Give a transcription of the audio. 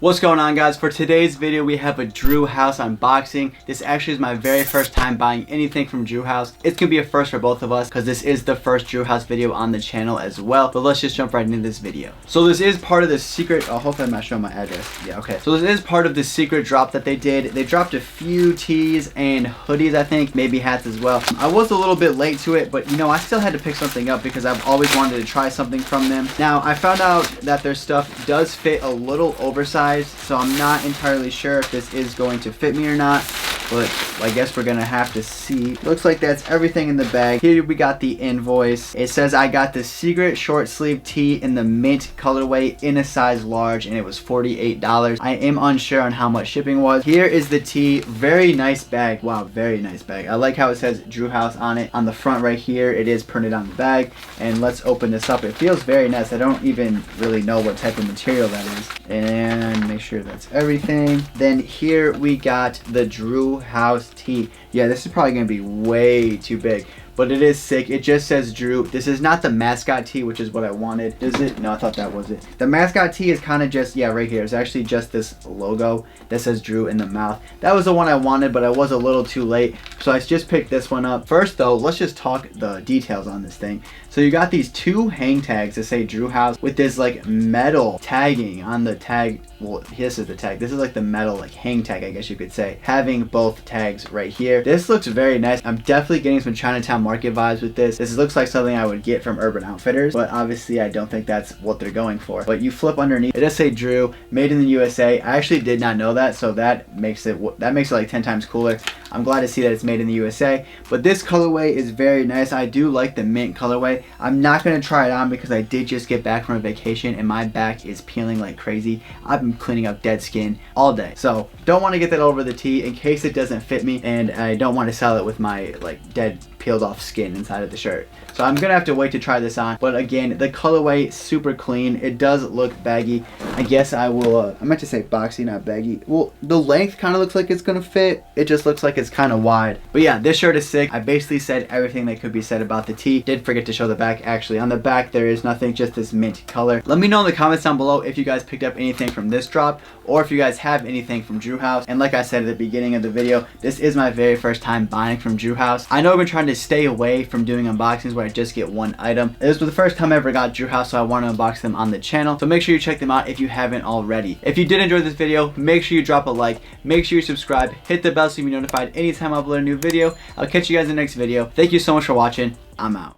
What's going on, guys? For today's video we have a Drew House unboxing. This actually is my very first time buying anything from Drew House. It's gonna be a first for both of us because this is the first Drew House video on the channel as well. But let's just jump right into this video. So this is part of the secret, hopefully I'm not showing my address. Yeah, okay. So this is part of the secret drop that they did. They dropped a few tees and hoodies, I think, maybe hats as well. I was a little bit late to it, but you know, I still had to pick something up because I've always wanted to try something from them. Now, I found out that their stuff does fit a little oversized, so I'm not entirely sure if this is going to fit me or not, but I guess we're gonna have to see. Looks like that's everything in the bag. Here we got the invoice. It says I got the secret short sleeve tee in the mint colorway in a size large, and it was $48. I am unsure on how much shipping was. Here is the tee. Very nice bag. Wow, very nice bag. I like how it says Drew House on it. On the front right here, it is printed on the bag. And let's open this up. It feels very nice. I don't even really know what type of material that is. And make sure that's everything. Then here we got the Drew House tee. Yeah, this is probably gonna be way too big, but it is sick. It just says Drew. This is not the mascot tee, which is what I wanted. Is it? No, I thought that was it. The mascot tee is kind of just, yeah, right here. It's actually just this logo that says Drew in the mouth. That was the one I wanted, but I was a little too late, so I just picked this one up. First though, let's just talk the details on this thing. So you got these two hang tags that say Drew House with this like metal tagging on the tag. Well, this is the tag. This is like the metal like hang tag, I guess you could say. Having both tags right here. This looks very nice. I'm definitely getting some Chinatown Market vibes with this. This looks like something I would get from Urban Outfitters, but obviously I don't think that's what they're going for. But you flip underneath, it does say Drew, made in the USA. I actually did not know that, so that makes it like 10 times cooler. I'm glad to see that it's made in the USA. But this colorway is very nice. I do like the mint colorway. I'm not going to try it on because I did just get back from a vacation and my back is peeling like crazy. I've been cleaning up dead skin all day. So don't want to get that over the tee in case it doesn't fit me, and I don't want to sell it with my like dead peeled off skin inside of the shirt. So I'm gonna have to wait to try this on. But again, the colorway super clean. It does look baggy. I guess I will I meant to say boxy, not baggy. Well, the length kind of looks like it's gonna fit. It just looks like it's kind of wide. But yeah, this shirt is sick. I basically said everything that could be said about the tee. Did forget to show the back. Actually, on the back there is nothing, just this mint color. Let me know in the comments down below if you guys picked up anything from this drop, or if you guys have anything from Drew House. And like I said at the beginning of the video, this is my very first time buying from Drew House. I know I've been trying to stay away from doing unboxings where I just get one item. This was the first time I ever got Drew House, so I want to unbox them on the channel. So make sure you check them out if you haven't already. If you did enjoy this video, make sure you drop a like, make sure you subscribe, hit the bell so you be notified anytime I upload a new video. I'll catch you guys in the next video. Thank you so much for watching. I'm out.